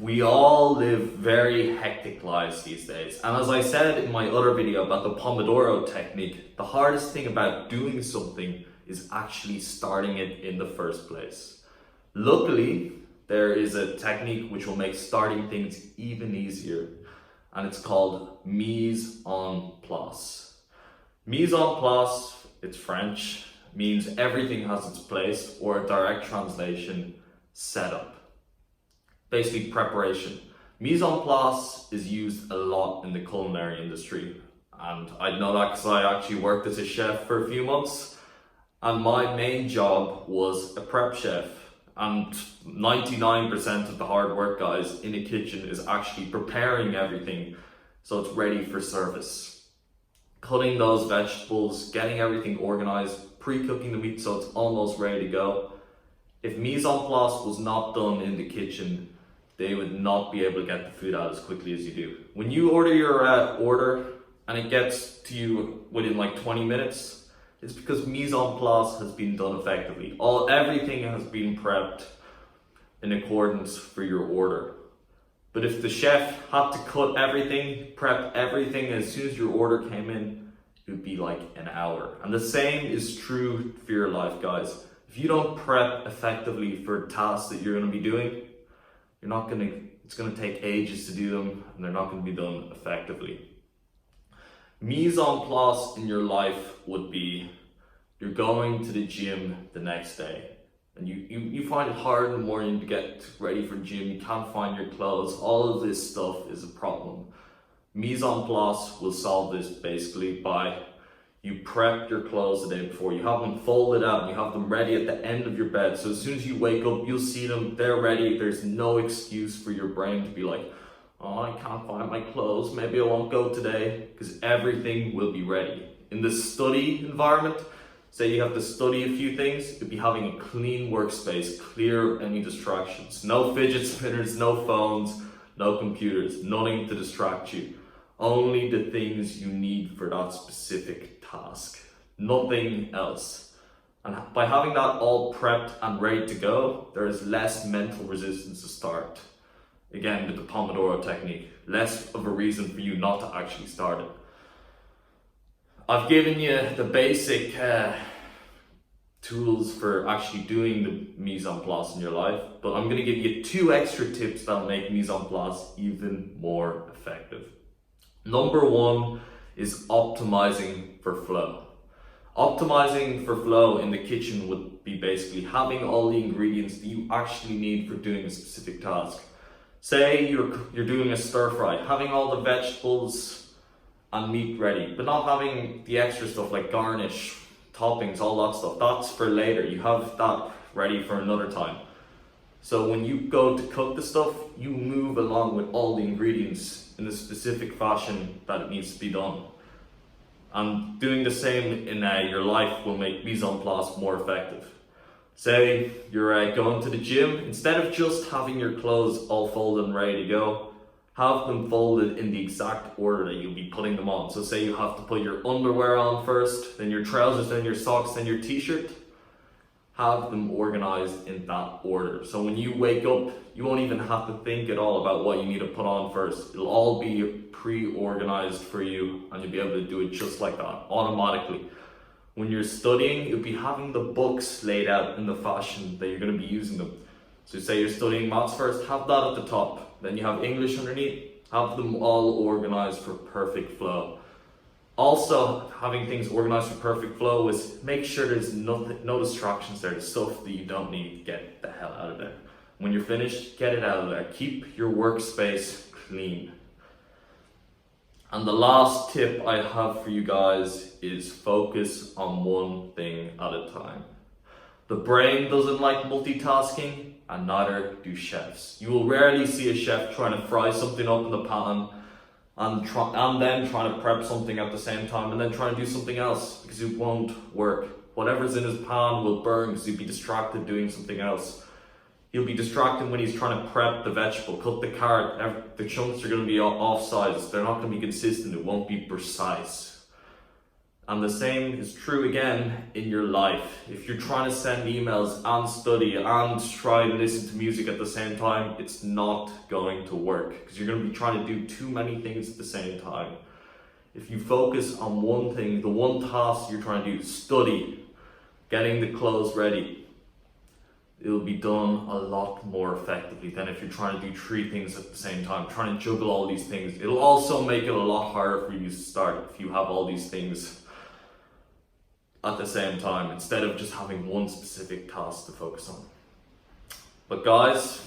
We all live very hectic lives these days. And as I said in my other video about the Pomodoro technique, the hardest thing about doing something is actually starting it in the first place. Luckily, there is a technique which will make starting things even easier, and it's called Mise en place. Mise en place, it's French, means everything has its place, or a direct translation, setup. Basically preparation. Mise en place is used a lot in the culinary industry, and I know that because I actually worked as a chef for a few months, and my main job was a prep chef, and 99% of the hard work, guys, in a kitchen is actually preparing everything so it's ready for service. Cutting those vegetables, getting everything organized, pre-cooking the meat so it's almost ready to go. If mise en place was not done in the kitchen, they would not be able to get the food out as quickly as you do. When you order your order and it gets to you within like 20 minutes, it's because mise en place has been done effectively. Everything has been prepped in accordance for your order. But if the chef had to cut everything, prep everything as soon as your order came in, it would be like an hour. And the same is true for your life, guys. If you don't prep effectively for tasks that you're going to be doing, it's going to take ages to do them, and they're not going to be done effectively. Mise en place in your life would be, you're going to the gym the next day, and you find it hard in the morning to get ready for gym, you can't find your clothes, all of this stuff is a problem. Mise en place will solve this basically by you prep your clothes the day before. You have them folded out and you have them ready at the end of your bed. So as soon as you wake up, you'll see them, they're ready. There's no excuse for your brain to be like, oh, I can't find my clothes, maybe I won't go today, because everything will be ready. In the study environment, say you have to study a few things, you'll be having a clean workspace, clear any distractions. No fidget spinners, no phones, no computers, nothing to distract you. Only the things you need for that specific task, nothing else. And by having that all prepped and ready to go, there is less mental resistance to start. Again, with the Pomodoro technique, less of a reason for you not to actually start it. I've given you the basic tools for actually doing the mise en place in your life, but I'm going to give you 2 extra tips that'll make mise en place even more effective. Number 1 is optimizing for flow. Optimizing for flow in the kitchen would be basically having all the ingredients that you actually need for doing a specific task. Say you're doing a stir fry, having all the vegetables and meat ready, but not having the extra stuff like garnish, toppings, all that stuff. That's for later. You have that ready for another time. So when you go to cook the stuff, you move along with all the ingredients in the specific fashion that it needs to be done. And doing the same in your life will make mise en place more effective. Say you're going to the gym, instead of just having your clothes all folded and ready to go, have them folded in the exact order that you'll be putting them on. So say you have to put your underwear on first, then your trousers, then your socks, then your t-shirt. Have them organized in that order. So when you wake up, you won't even have to think at all about what you need to put on first. It'll all be pre-organized for you, and you'll be able to do it just like that, automatically. When you're studying, you'll be having the books laid out in the fashion that you're going to be using them. So say you're studying maths first, have that at the top. Then you have English underneath, have them all organized for perfect flow. Also, having things organized for perfect flow is make sure there's no distractions there, the stuff that you don't need, get the hell out of there. When you're finished, get it out of there. Keep your workspace clean. And the last tip I have for you guys is focus on one thing at a time. The brain doesn't like multitasking, and neither do chefs. You will rarely see a chef trying to fry something up in the pan and then trying to prep something at the same time and then trying to do something else, because it won't work. Whatever's in his pan will burn because he'll be distracted doing something else. He'll be distracted when he's trying to prep the vegetable, cut the carrot. The chunks are going to be off size. They're not going to be consistent. It won't be precise. And the same is true again in your life. If you're trying to send emails and study and try and listen to music at the same time, it's not going to work because you're going to be trying to do too many things at the same time. If you focus on one thing, the one task you're trying to do, study, getting the clothes ready, it'll be done a lot more effectively than if you're trying to do 3 things at the same time, trying to juggle all these things. It'll also make it a lot harder for you to start if you have all these things at the same time, instead of just having one specific task to focus on. But guys,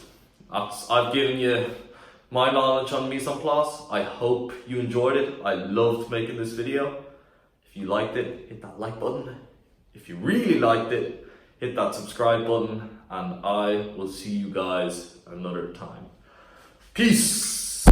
I've given you my knowledge on mise en place. I hope you enjoyed it. I loved making this video. If you liked it, hit that like button. If you really liked it, hit that subscribe button, and I will see you guys another time. Peace!